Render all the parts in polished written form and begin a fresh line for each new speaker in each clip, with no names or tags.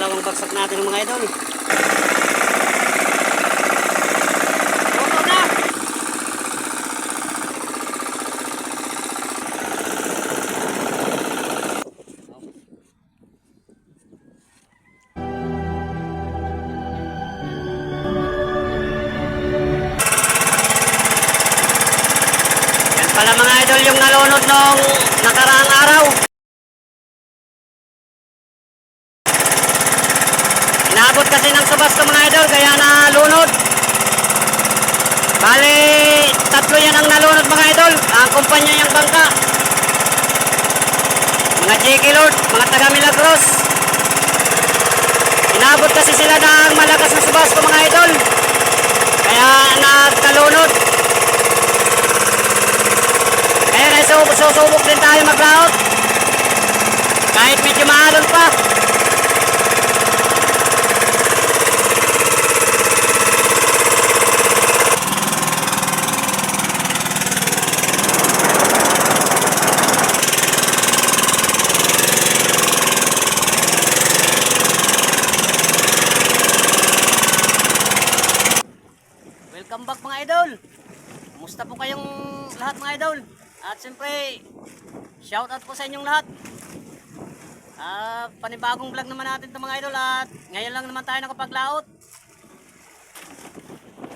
pangalawang bagsak natin mga idol. Luto na! Yan pala mga idol yung nalunod nung nakaraang araw. Inabot kasi ng subas to mga idol, kaya nalunod. Bali, tatlo yan ang nalunod mga idol. Ang kumpanya yung bangka. Mga JK Lord, mga taga Milagros. Inabot kasi sila ng malakas na subas to mga idol. Kaya nagkalunod. Kaya susubok din tayo maglaot. Kahit medyo maalon pa. Welcome back mga idol. Kumusta po kayong lahat mga idol? At siyempre, shoutout po sa inyong lahat. Panibagong vlog naman natin ito mga idol. At ngayon lang naman tayo nakapaglaot.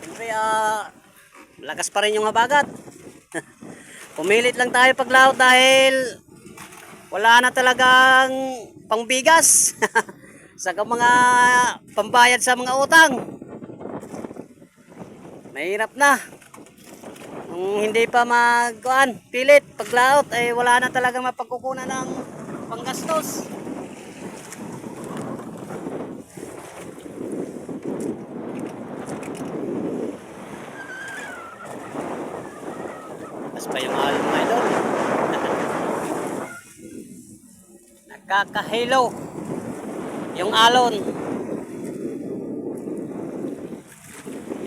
Siyempre, lakas pa rin yung habagat. Pumilit lang tayo paglaot dahil wala na talagang pangbigas. Saka mga pambayad sa mga utang. Mahirap na. Kung hindi pa pilit paglaot ay wala na talagang mapagkukunan ng panggastos. Tapos pa yung alon mga idol. Nakakahilo yung alon.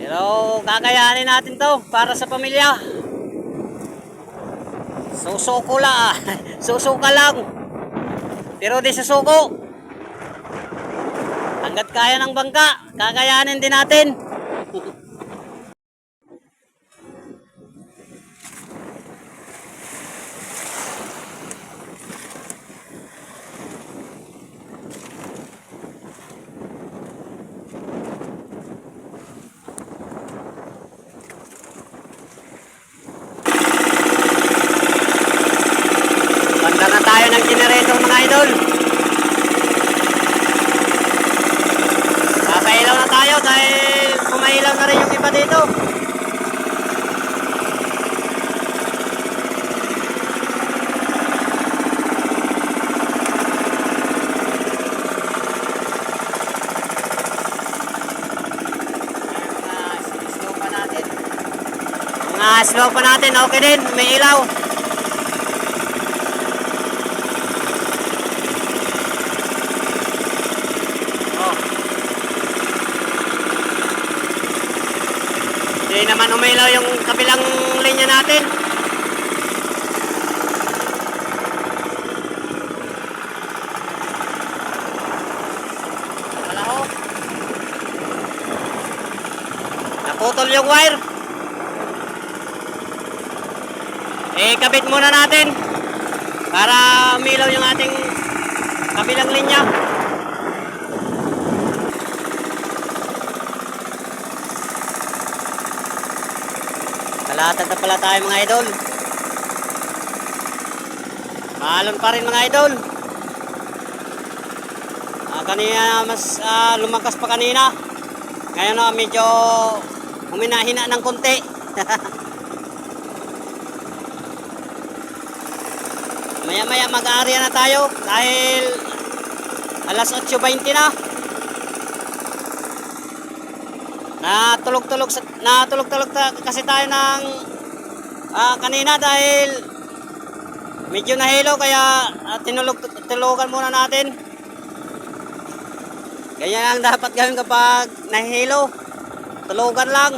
Pero kakayanin natin to para sa pamilya. Susuko lang. Susuka lang. Pero di susuko. Hanggat kaya ng bangka, kakayanin din natin. Tayo ng generator mga idol. Papailaw na tayo dahil kumailaw na rin yung iba dito. Mga slow pa natin, okay din, may ilaw. Hindi naman umilaw yung kabilang linya natin. Wala ho. Naputol yung wire. Kabit muna natin para umilaw yung ating kabilang linya. Kalatag na pala tayo mga idol. Maalon pa rin mga idol. Kanina mas lumakas pa kanina. Ngayon medyo huminahina ng konti. Maya maya mag-aarya na tayo dahil alas 8:20 na. Natulog-tulog kasi tayo ng kanina dahil medyo nahilo kaya tulugan muna natin. Ganyan ang dapat gawin kapag nahilo. Tulugan lang.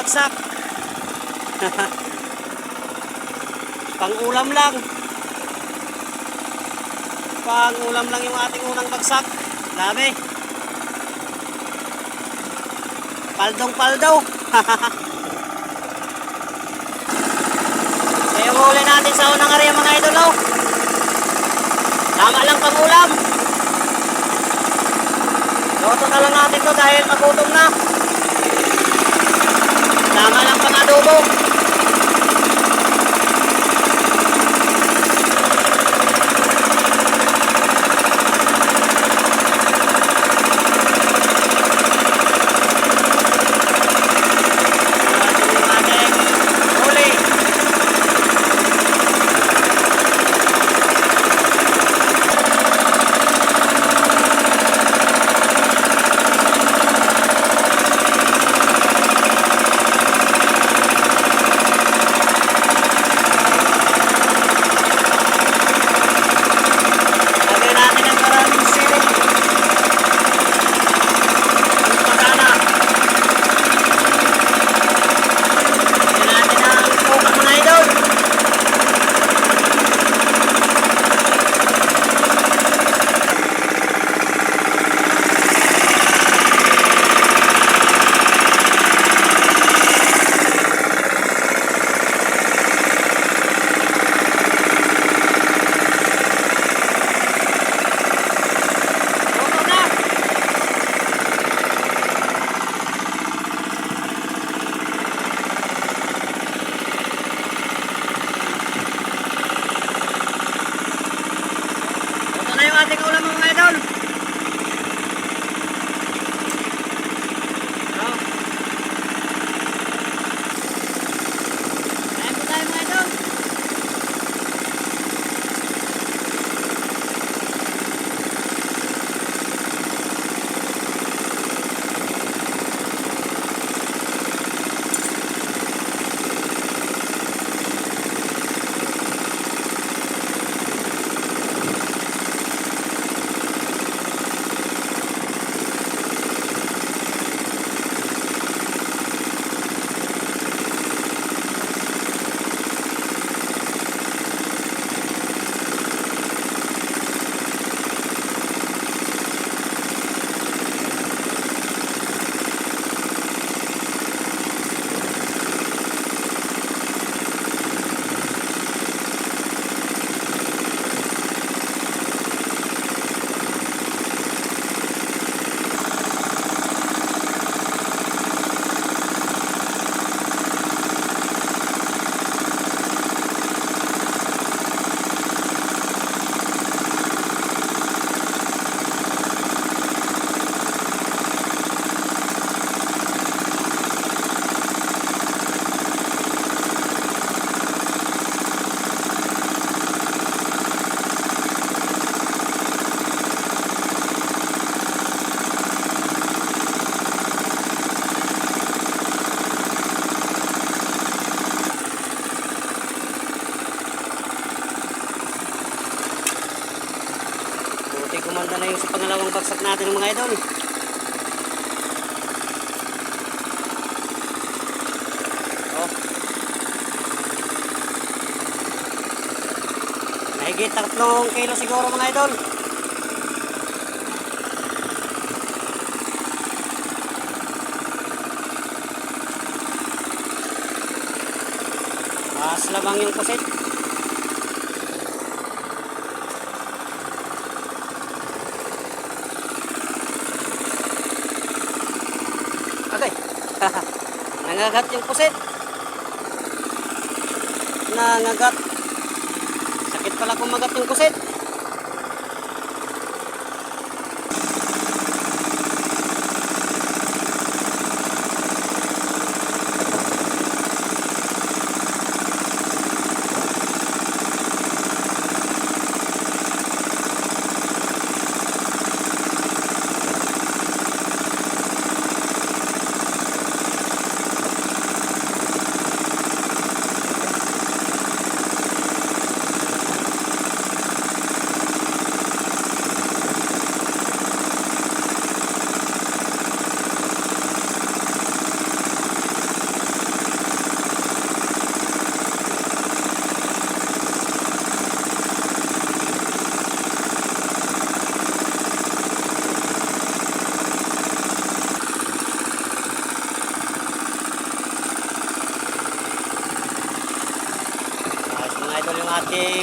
bagsak. Pang-ulam lang. Pang-ulam lang yung ating unang bagsak. Dami. Paldong-paldo. So yung huli natin sa unang area mga idol, oh. Tama lang pang-ulam. Loto na lang natin to dahil magutom na. Tama lang pang-adobo. Ating ulam mga idol. Ayan po tayo mga idol. Kumanda na yung sa pangalawang bagsak natin mga idol. Oh. Mahigit 3 kilo siguro mga idol. Mas lamang yung pusit. Okay. Nangagat yung pusit. Nangagat. Sakit pala kumagat yung pusit.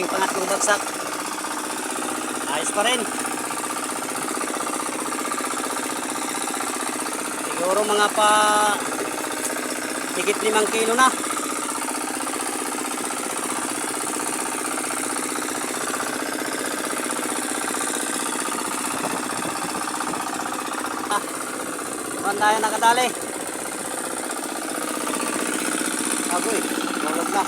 ating pangatlong bagsak. Ayos pa rin. Siguro mga pa higit 5 kilo na. Saan tayo nakadali? Agoy, tulog na.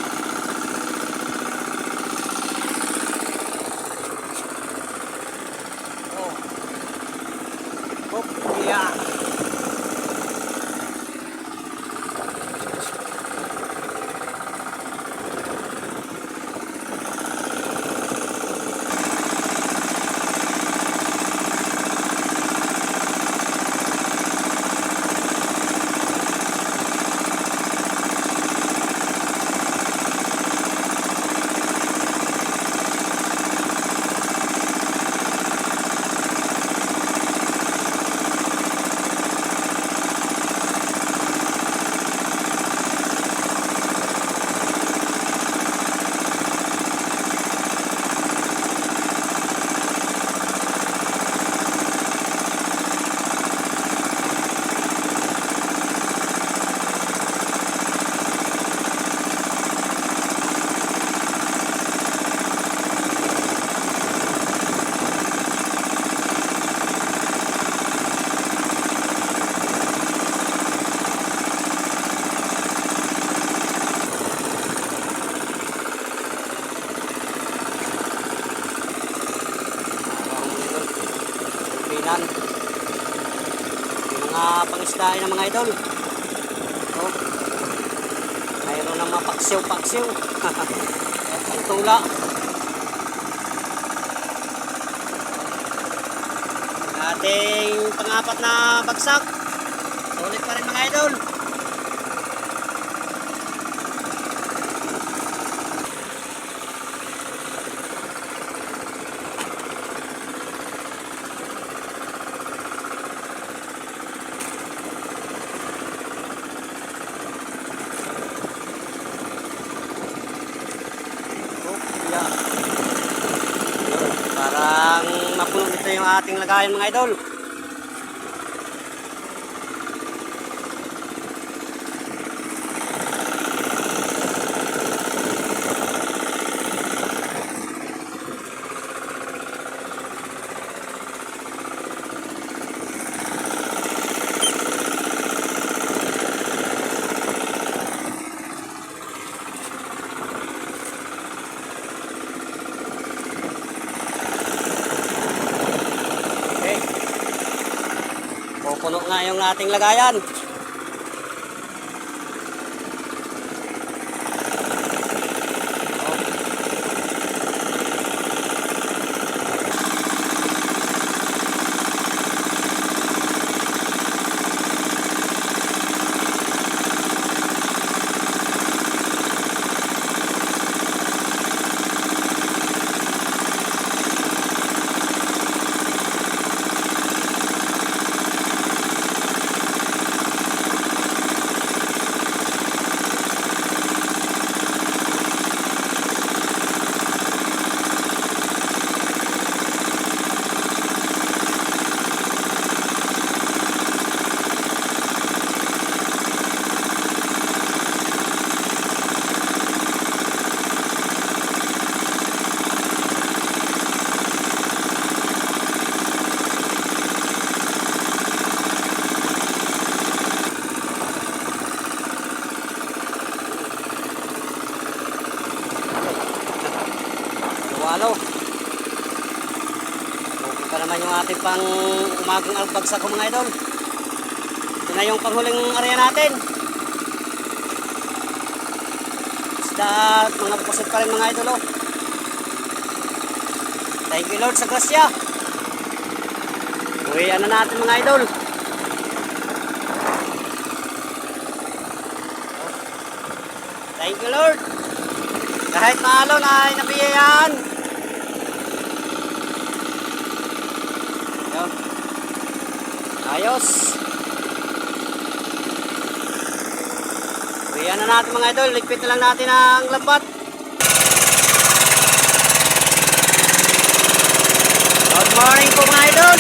Oh. Hop, yeah. Pinan. Yung mga pangisdain ng mga idol. Oh. Mayroon ng mapaksiw-paksiw. Ang tula. Ating pang-apat na bagsak. Sulit pa rin mga idol. Parang mapuno dito yung ating lagayan mga idol. Pupuno nga yung ating lagayan. Walo. Okay pa naman yung ating pang umagang albagsak ko mga idol. Ito na yung panghuling area natin. Isda at mga pusit pa rin mga idol. Oh. Thank you Lord sa grasya. Uwian na natin mga idol. Thank you Lord. Kahit maalon ay nabiyayaan. Ayos. Uwian na natin mga idol. Ligpit na lang natin ang lambat. morning po mga idol.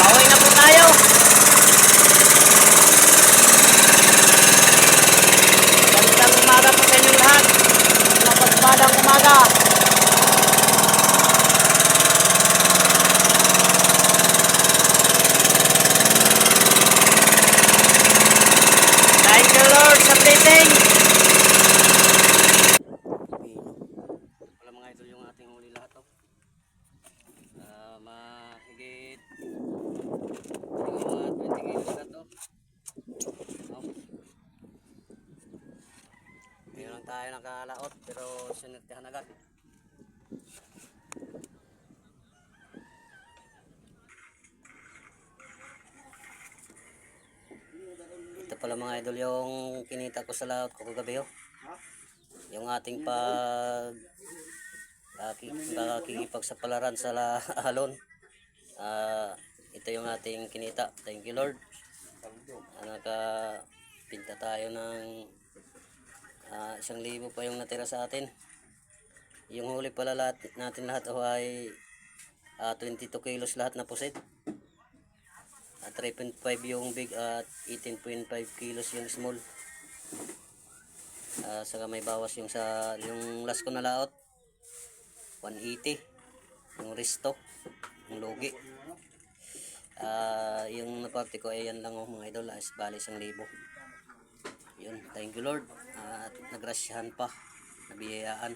Pauwi na po tayo. Magandang umaga po sa inyong lahat. Mapagpalang umaga. Thank you Lord sa blessing. Wala mga idol yung ating huli lahat. Oh. Mahigit mga 20 kilos na to. Ngayon lang tayo nakalaot pero sinirtihan agad. Ito pala mga idol yung kinita ko sa laot ko kagabi. Oh. Yung ating pakikipagsapalaran sa alon. Ito yung ating kinita. Thank you Lord. Nakapinta tayo ng 1,000 pa yung natira sa atin. Yung huli pala natin lahat ay 22 kilos lahat na pusit. 3.5 yung big at 18.5 kilos yung small. Saka may bawas yung last ko na laot 180 yung resto yung logi. Yung naparte ko ay yan lang mga idol, bali 1,000. Yun, thank you Lord at nagrasyahan pa, nabiyayaan.